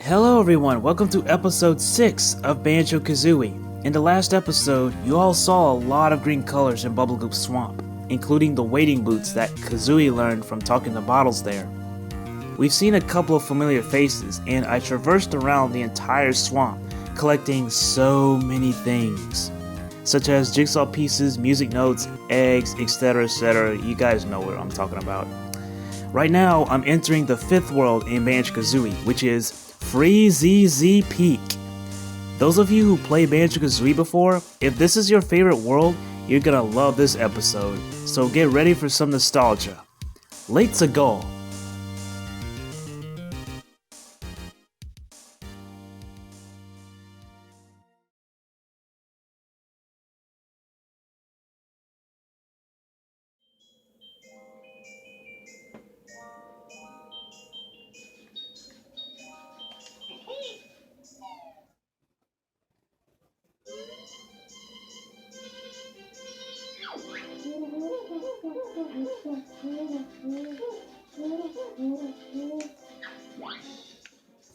Hello everyone, welcome to episode 6 of Banjo Kazooie. In the last episode, you all saw a lot of green colors in Bubblegoop Swamp, including the wading boots that Kazooie learned from talking to Bottles there. We've seen a couple of familiar faces, and I traversed around the entire swamp, collecting so many things, such as jigsaw pieces, music notes, eggs, etc. You guys know what I'm talking about. Right now, I'm entering the 5th world in Banjo Kazooie, which is Freezeezy Peak. Those of you who played Banjo Kazooie before, if this is your favorite world, you're gonna love this episode, so get ready for some nostalgia. Let's go!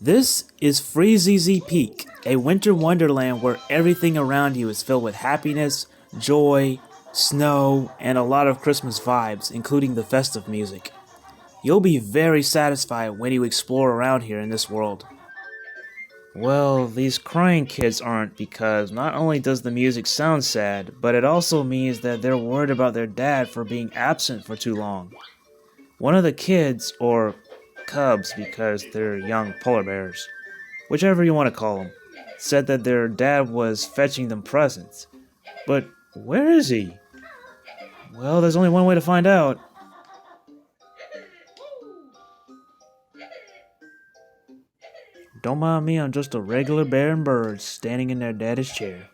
This is Freezeezy Peak, a winter wonderland where everything around you is filled with happiness, joy, snow, and a lot of Christmas vibes, including the festive music. You'll be very satisfied when you explore around here in this world. Well, these crying kids aren't, because not only does the music sound sad, but it also means that they're worried about their dad for being absent for too long. One of the kids, or cubs because they're young polar bears, whichever you want to call them, said that their dad was fetching them presents. But where is he? Well, there's only one way to find out. Don't mind me, I'm just a regular bear and bird standing in their daddy's chair.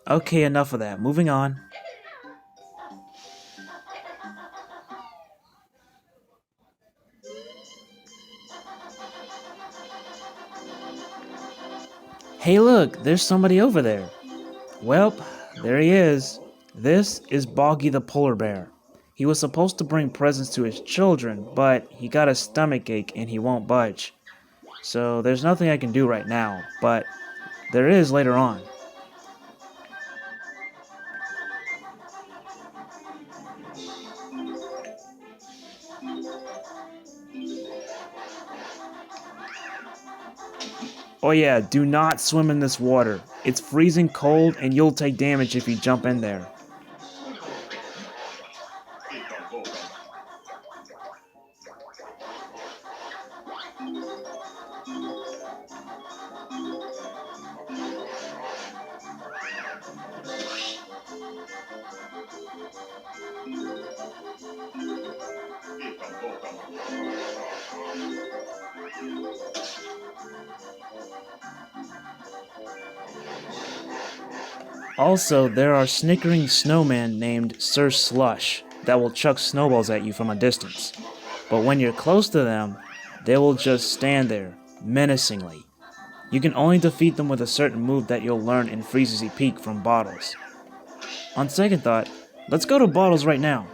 Okay, enough of that. Moving on. Hey look, there's somebody over there. Welp, there he is. This is Boggy the polar bear. He was supposed to bring presents to his children, but he got a stomachache and he won't budge. So there's nothing I can do right now, but there is later on. Oh yeah, do not swim in this water. It's freezing cold and you'll take damage if you jump in there. Also, there are snickering snowmen named Sir Slush that will chuck snowballs at you from a distance. But when you're close to them, they will just stand there, menacingly. You can only defeat them with a certain move that you'll learn in Freezeezy Peak from Bottles. On second thought, let's go to Bottles right now.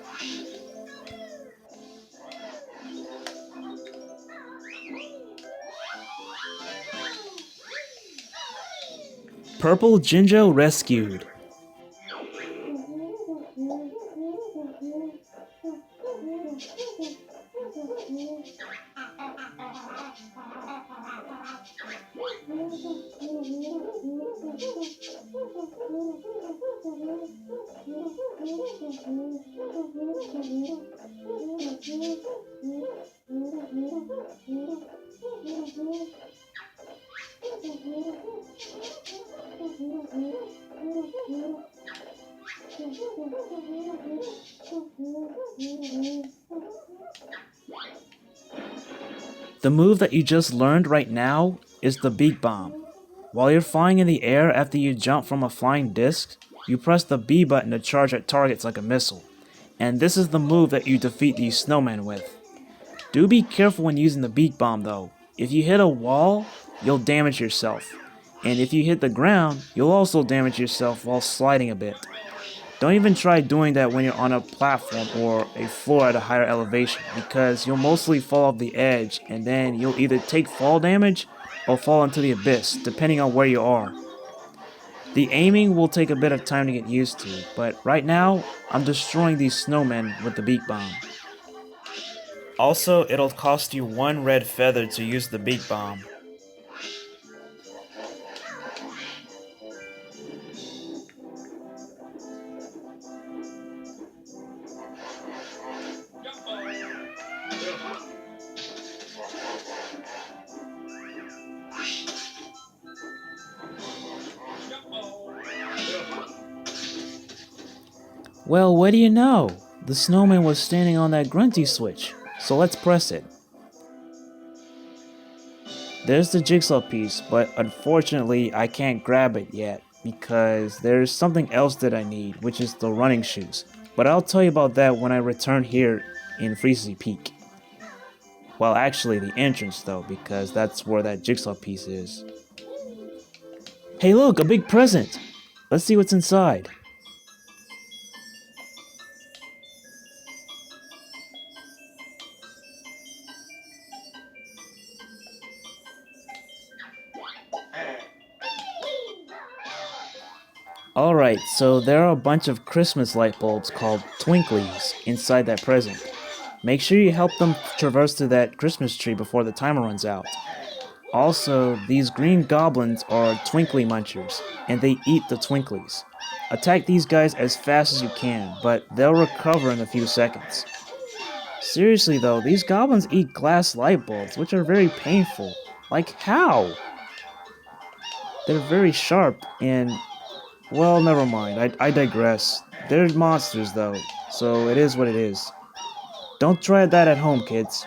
Purple Jinjo rescued. The move that you just learned right now is the Beak Bomb. While you're flying in the air after you jump from a flying disc, you press the B button to charge at targets like a missile. And this is the move that you defeat these snowmen with. Do be careful when using the Beak Bomb though. If you hit a wall, you'll damage yourself. And if you hit the ground, you'll also damage yourself while sliding a bit. Don't even try doing that when you're on a platform or a floor at a higher elevation, because you'll mostly fall off the edge and then you'll either take fall damage or fall into the abyss, depending on where you are. The aiming will take a bit of time to get used to, but right now, I'm destroying these snowmen with the beak bomb. Also, it'll cost you 1 red feather to use the beak bomb. Well, what do you know? The snowman was standing on that grunty switch, so let's press it. There's the jigsaw piece, but unfortunately I can't grab it yet because there's something else that I need, which is the running shoes. But I'll tell you about that when I return here in Freezeezy Peak. Well, actually the entrance though, because that's where that jigsaw piece is. Hey look, a big present! Let's see what's inside. Alright, so there are a bunch of Christmas light bulbs called twinklies inside that present. Make sure you help them traverse through that Christmas tree before the timer runs out. Also, these green goblins are twinkly munchers, and they eat the twinklies. Attack these guys as fast as you can, but they'll recover in a few seconds. Seriously though, these goblins eat glass light bulbs, which are very painful. Like how? They're very sharp and... well, never mind, I digress. They're monsters though, so it is what it is. Don't try that at home, kids.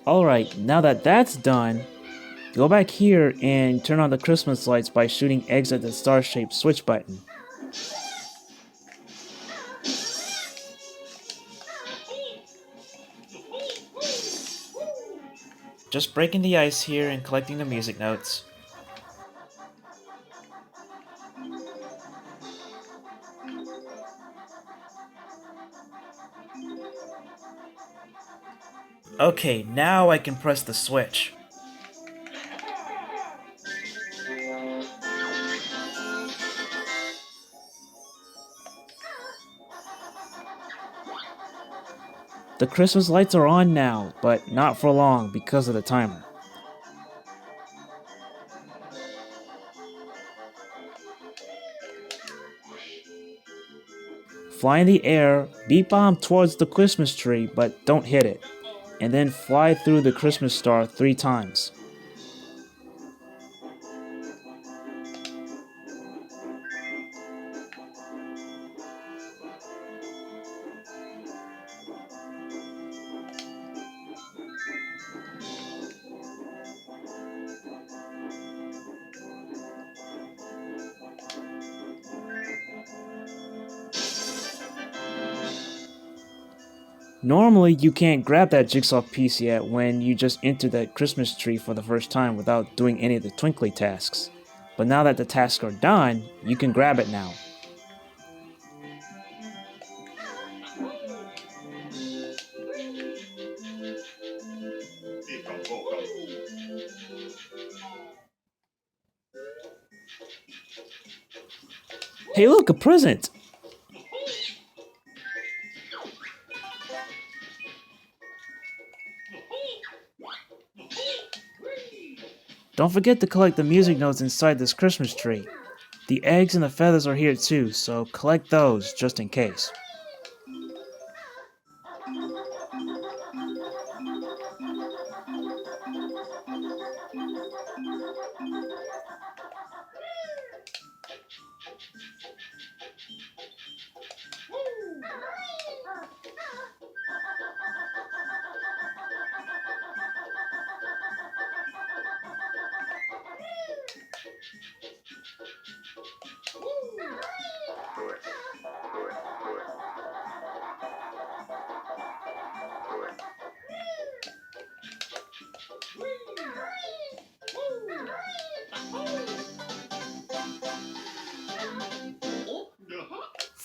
Alright, now that that's done, go back here and turn on the Christmas lights by shooting eggs at the star-shaped switch button. Just breaking the ice here and collecting the music notes. Okay, now I can press the switch. The Christmas lights are on now, but not for long because of the timer. Fly in the air, beat bomb towards the Christmas tree, but don't hit it. And then fly through the Christmas star 3 times. Normally, you can't grab that jigsaw piece yet when you just enter that Christmas tree for the first time without doing any of the twinkly tasks. But now that the tasks are done, you can grab it now. Hey look, a present! Don't forget to collect the music notes inside this Christmas tree. The eggs and the feathers are here too, so collect those just in case.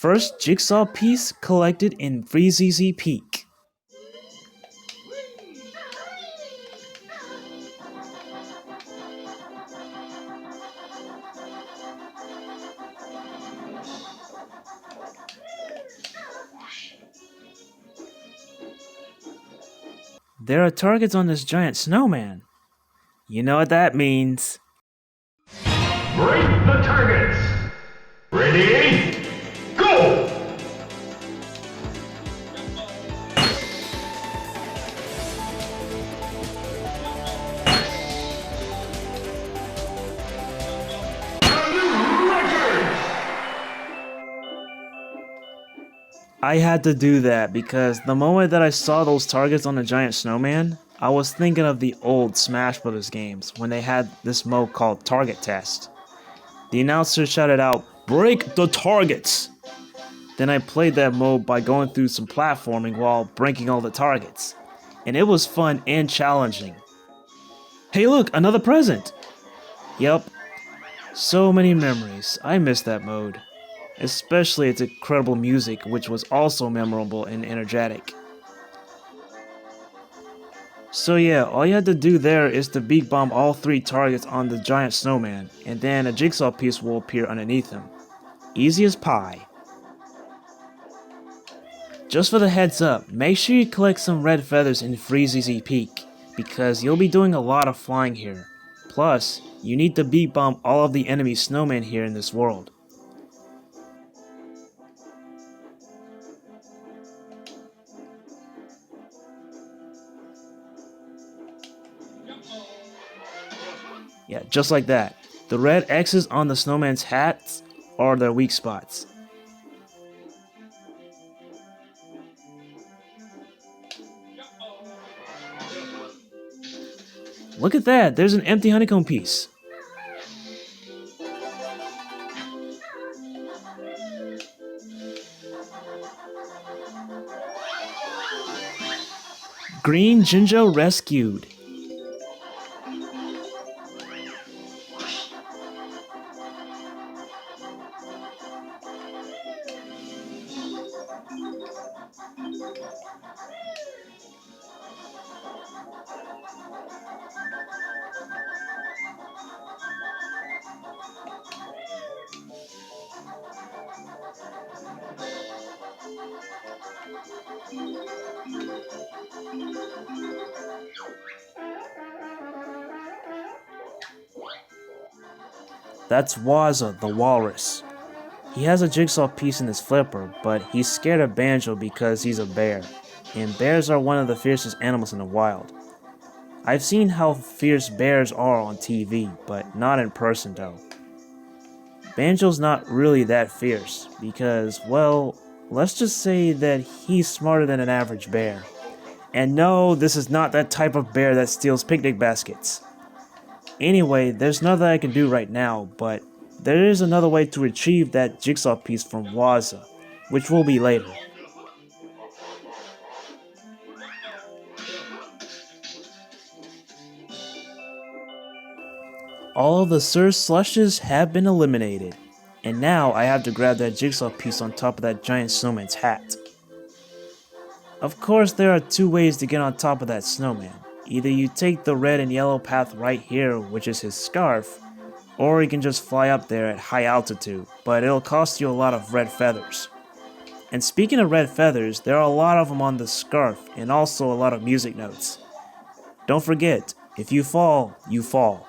First jigsaw piece collected in Freezeezy Peak. There are targets on this giant snowman. You know what that means. Break the targets! Ready? Go! I had to do that because the moment that I saw those targets on the giant snowman, I was thinking of the old Smash Bros. Games when they had this mode called Target Test. The announcer shouted out, "Break the targets!" Then I played that mode by going through some platforming while breaking all the targets. And it was fun and challenging. Hey look, another present! Yep, so many memories. I miss that mode. Especially its incredible music, which was also memorable and energetic. So yeah, all you had to do there is to beat bomb all 3 targets on the giant snowman, and then a jigsaw piece will appear underneath him. Easy as pie. Just for the heads up, make sure you collect some red feathers in Freezeezy Peak, because you'll be doing a lot of flying here. Plus, you need to beat bomb all of the enemy snowmen here in this world. Yeah, just like that. The red X's on the snowman's hats are their weak spots. Look at that, there's an empty honeycomb piece. Green Jinjo rescued. That's Wazza, the walrus. He has a jigsaw piece in his flipper, but he's scared of Banjo because he's a bear, and bears are one of the fiercest animals in the wild. I've seen how fierce bears are on TV, but not in person though. Banjo's not really that fierce, because, well, let's just say that he's smarter than an average bear. And no, this is not that type of bear that steals picnic baskets. Anyway, there's nothing I can do right now, but there is another way to retrieve that jigsaw piece from Wazza, which will be later. All of the Sir Slushes have been eliminated, and now I have to grab that jigsaw piece on top of that giant snowman's hat. Of course, there are 2 ways to get on top of that snowman. Either you take the red and yellow path right here, which is his scarf, or you can just fly up there at high altitude, but it'll cost you a lot of red feathers. And speaking of red feathers, there are a lot of them on the scarf and also a lot of music notes. Don't forget, if you fall, you fall.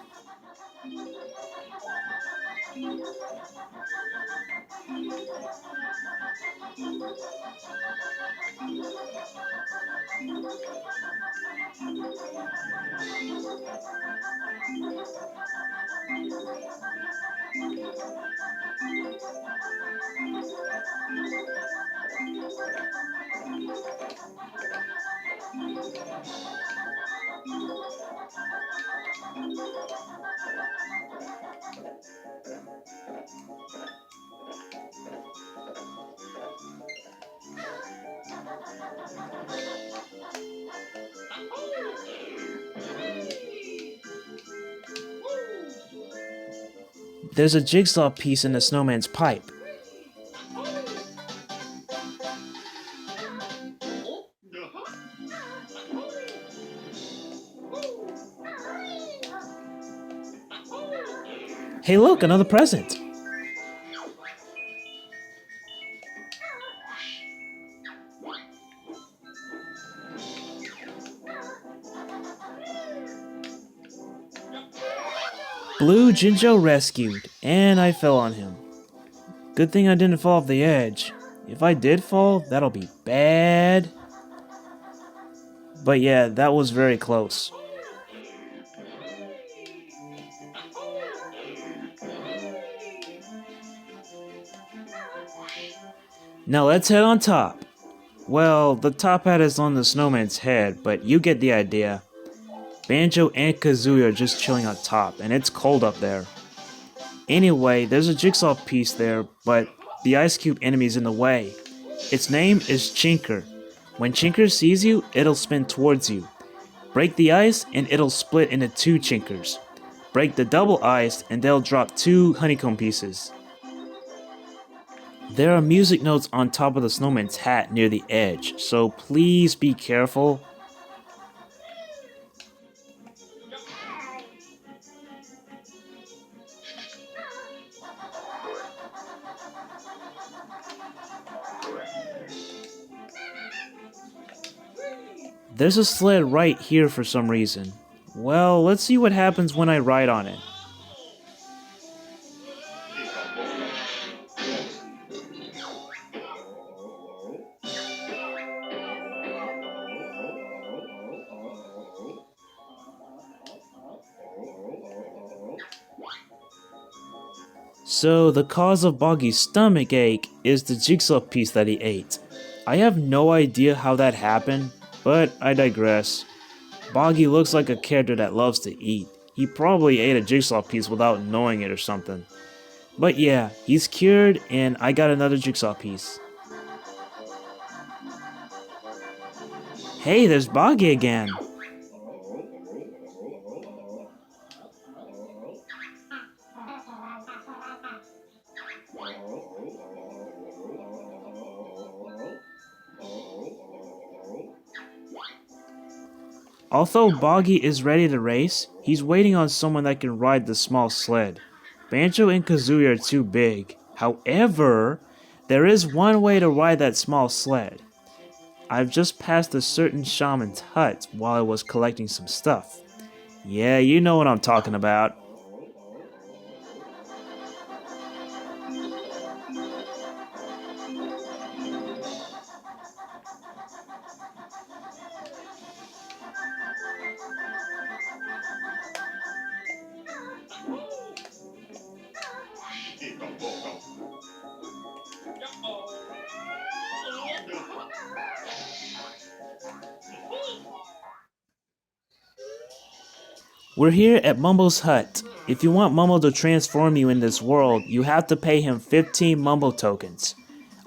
There's a jigsaw piece in the snowman's pipe. Hey look, another present! Blue Jinjo rescued, and I fell on him. Good thing I didn't fall off the edge. If I did fall, that'll be bad. But yeah, that was very close. Now let's head on top. Well, the top hat is on the snowman's head, but you get the idea. Banjo and Kazooie are just chilling on top, and it's cold up there. Anyway, there's a jigsaw piece there, but the ice cube enemy's in the way. Its name is Chinker. When Chinker sees you, it'll spin towards you. Break the ice, and it'll split into 2 Chinkers. Break the double ice, and they'll drop 2 honeycomb pieces. There are music notes on top of the snowman's hat near the edge, so please be careful. There's a sled right here for some reason. Well, let's see what happens when I ride on it. So the cause of Boggy's stomach ache is the jigsaw piece that he ate. I have no idea how that happened, but I digress. Boggy looks like a character that loves to eat. He probably ate a jigsaw piece without knowing it or something. But yeah, he's cured and I got another jigsaw piece. Hey, there's Boggy again. Although Boggy is ready to race, he's waiting on someone that can ride the small sled. Banjo and Kazooie are too big. However, there is one way to ride that small sled. I've just passed a certain shaman's hut while I was collecting some stuff. Yeah, you know what I'm talking about. We're here at Mumbo's hut. If you want Mumbo to transform you in this world, you have to pay him 15 Mumbo tokens.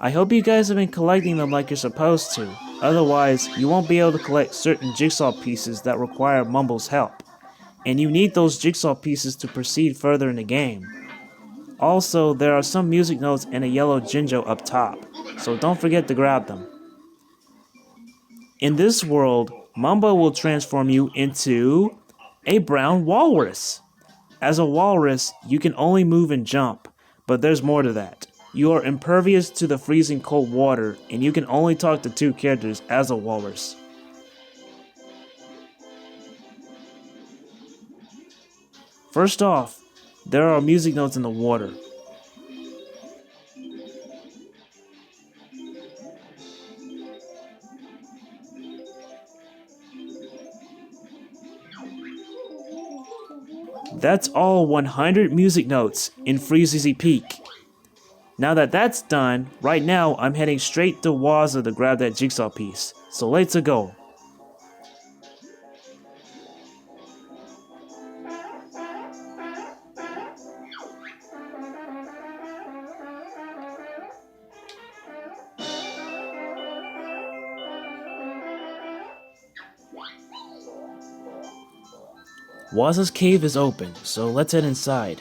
I hope you guys have been collecting them like you're supposed to. Otherwise, you won't be able to collect certain jigsaw pieces that require Mumbo's help. And you need those jigsaw pieces to proceed further in the game. Also, there are some music notes and a yellow Jinjo up top, so don't forget to grab them. In this world, Mumbo will transform you into a brown walrus. As a walrus, you can only move and jump, but there's more to that. You are impervious to the freezing cold water, and you can only talk to 2 characters as a walrus. First off, there are music notes in the water. That's all 100 music notes in Freezeezy Peak. Now that that's done, right now I'm heading straight to Waza to grab that jigsaw piece. So let's go. Waza's cave is open, so let's head inside.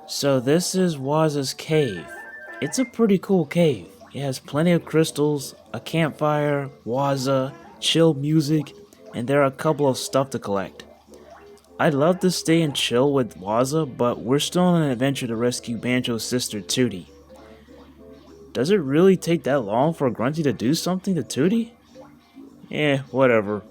So this is Waz's cave. It's a pretty cool cave. It has plenty of crystals, a campfire, Waza, chill music, and there are a couple of stuff to collect. I'd love to stay and chill with Waza, but we're still on an adventure to rescue Banjo's sister Tooty. Does it really take that long for Grunty to do something to Tooty? Whatever.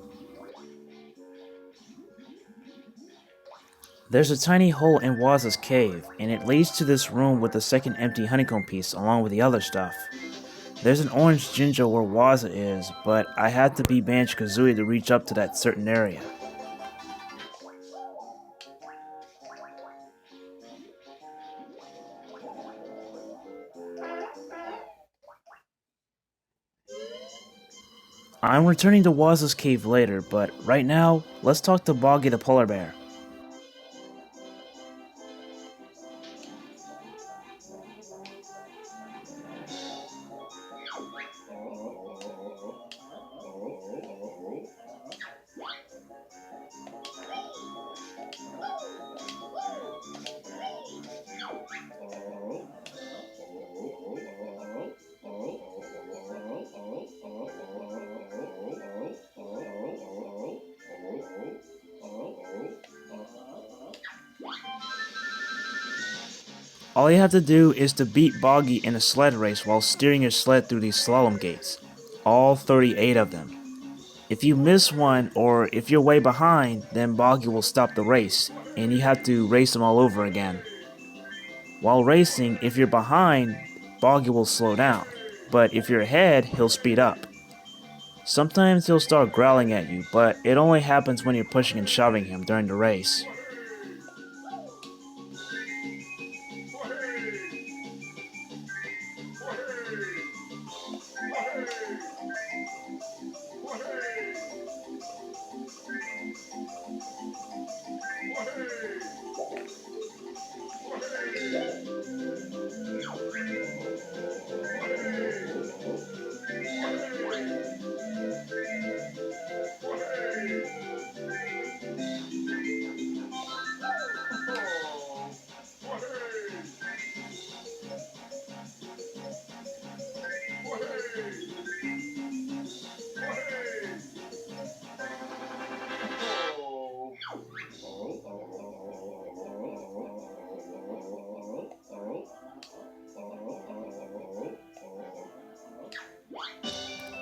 There's a tiny hole in Waza's cave, and it leads to this room with the second empty honeycomb piece along with the other stuff. There's an orange ginger where Waza is, but I had to be Banjo Kazooie to reach up to that certain area. I'm returning to Waza's cave later, but right now, let's talk to Boggy the polar bear. All you have to do is to beat Boggy in a sled race while steering your sled through these slalom gates. All 38 of them. If you miss one or if you're way behind, then Boggy will stop the race, and you have to race them all over again. While racing, if you're behind, Boggy will slow down, but if you're ahead, he'll speed up. Sometimes he'll start growling at you, but it only happens when you're pushing and shoving him during the race.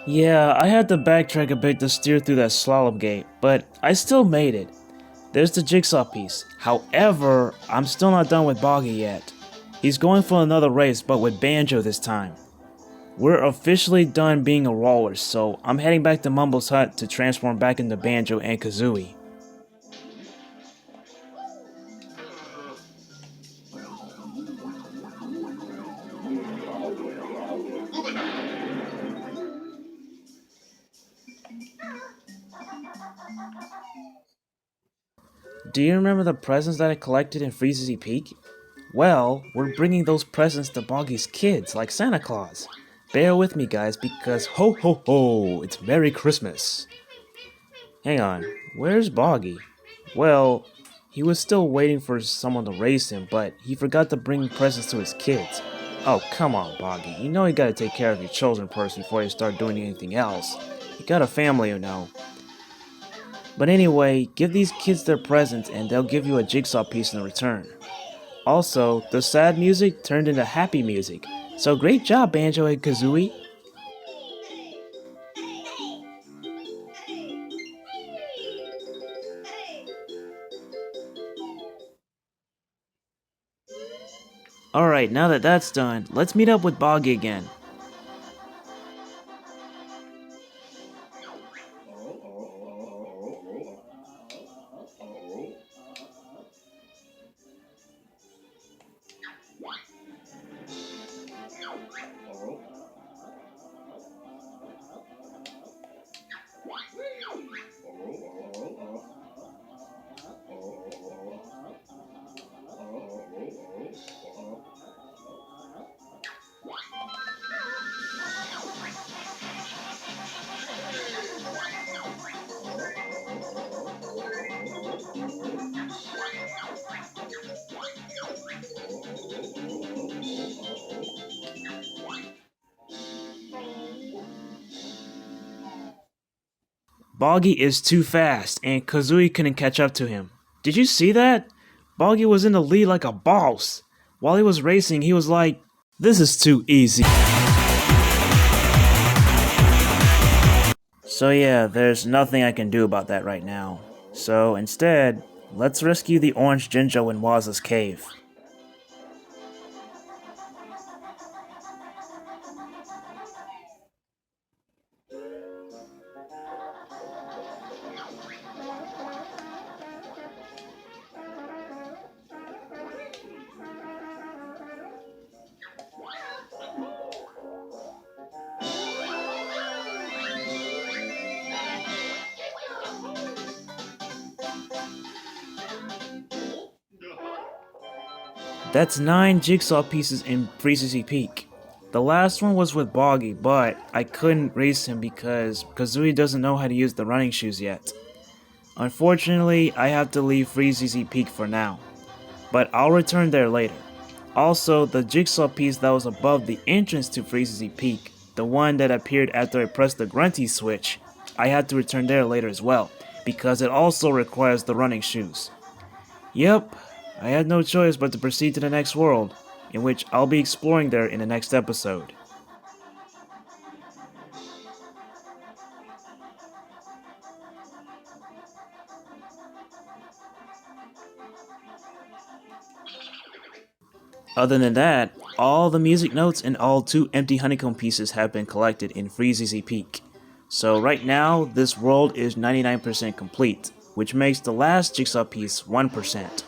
Yeah, I had to backtrack a bit to steer through that slalom gate, but I still made it. There's the jigsaw piece. However, I'm still not done with Boggy yet. He's going for another race, but with Banjo this time. We're officially done being a roller, so I'm heading back to Mumble's hut to transform back into Banjo and Kazooie. Do you remember the presents that I collected in Freezeezy Peak? Well, we're bringing those presents to Boggy's kids, like Santa Claus. Bear with me, guys, because ho ho ho, it's Merry Christmas. Hang on, where's Boggy? Well, he was still waiting for someone to race him, but he forgot to bring presents to his kids. Oh, come on, Boggy. You know you gotta take care of your children first before you start doing anything else. You got a family, you know. But anyway, give these kids their presents and they'll give you a jigsaw piece in return. Also, the sad music turned into happy music. So great job, Banjo and Kazooie. Alright, now that that's done, let's meet up with Boggy again. Boggy is too fast, and Kazooie couldn't catch up to him. Did you see that? Boggy was in the lead like a boss. While he was racing, he was like, "This is too easy." So yeah, there's nothing I can do about that right now. So instead, let's rescue the orange Jinjo in Waz's cave. That's 9 jigsaw pieces in Freezeezy Peak. The last one was with Boggy, but I couldn't race him because Kazooie doesn't know how to use the running shoes yet. Unfortunately, I have to leave Freezeezy Peak for now, but I'll return there later. Also, the jigsaw piece that was above the entrance to Freezeezy Peak, the one that appeared after I pressed the Grunty switch, I had to return there later as well, because it also requires the running shoes. Yep, I had no choice but to proceed to the next world, in which I'll be exploring there in the next episode. Other than that, all the music notes and all 2 empty honeycomb pieces have been collected in Freezeezy Peak. So right now, this world is 99% complete, which makes the last jigsaw piece 1%.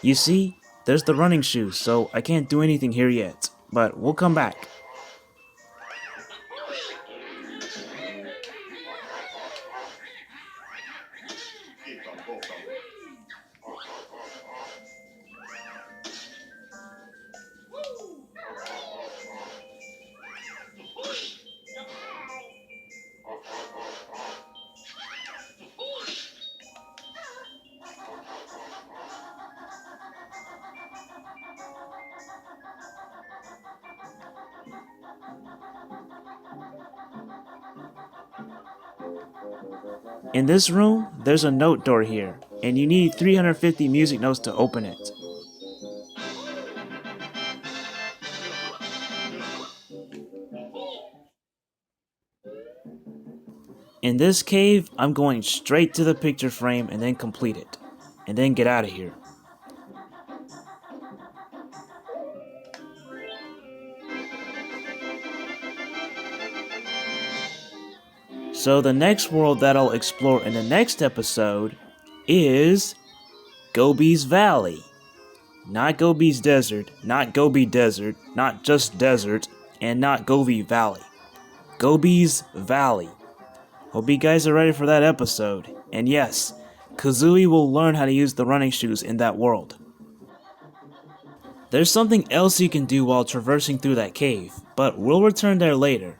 You see, there's the running shoes, so I can't do anything here yet, but we'll come back. In this room, there's a note door here, and you need 350 music notes to open it. In this cave, I'm going straight to the picture frame and then complete it, and then get out of here. So the next world that I'll explore in the next episode is Gobi's Valley. Not Gobi's Desert, not Gobi Desert, not just Desert, and not Gobi Valley. Gobi's Valley. Hope you guys are ready for that episode. And yes, Kazooie will learn how to use the running shoes in that world. There's something else you can do while traversing through that cave, but we'll return there later.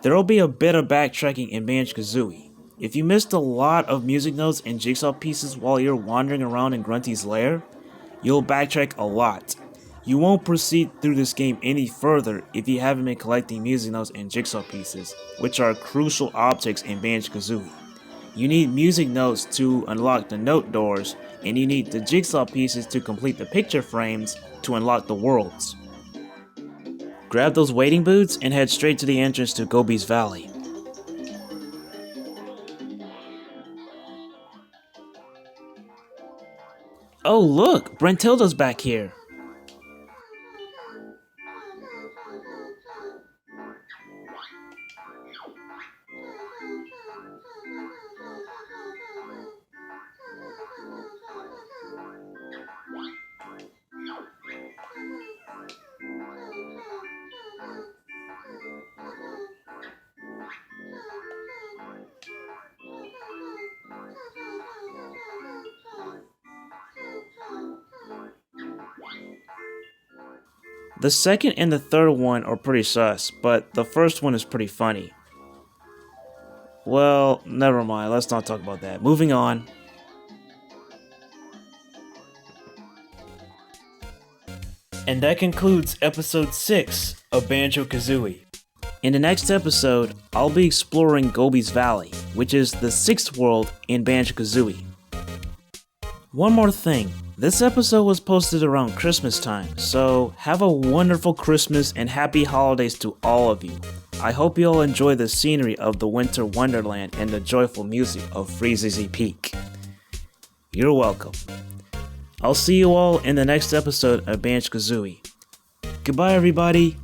There will be a bit of backtracking in Banjo Kazooie. If you missed a lot of music notes and jigsaw pieces while you're wandering around in Grunty's lair, you'll backtrack a lot. You won't proceed through this game any further if you haven't been collecting music notes and jigsaw pieces, which are crucial objects in Banjo Kazooie. You need music notes to unlock the note doors, and you need the jigsaw pieces to complete the picture frames to unlock the worlds. Grab those wading boots and head straight to the entrance to Gobi's Valley. Oh look, Gruntilda's back here. The second and the third one are pretty sus, but the first one is pretty funny. Well, never mind, let's not talk about that. Moving on. And that concludes episode 6 of Banjo Kazooie. In the next episode, I'll be exploring Gobi's Valley, which is the 6th world in Banjo Kazooie. One more thing, this episode was posted around Christmas time, so have a wonderful Christmas and happy holidays to all of you. I hope you all enjoy the scenery of the Winter Wonderland and the joyful music of Freezeezy Peak. You're welcome. I'll see you all in the next episode of Banjo Kazooie. Goodbye everybody!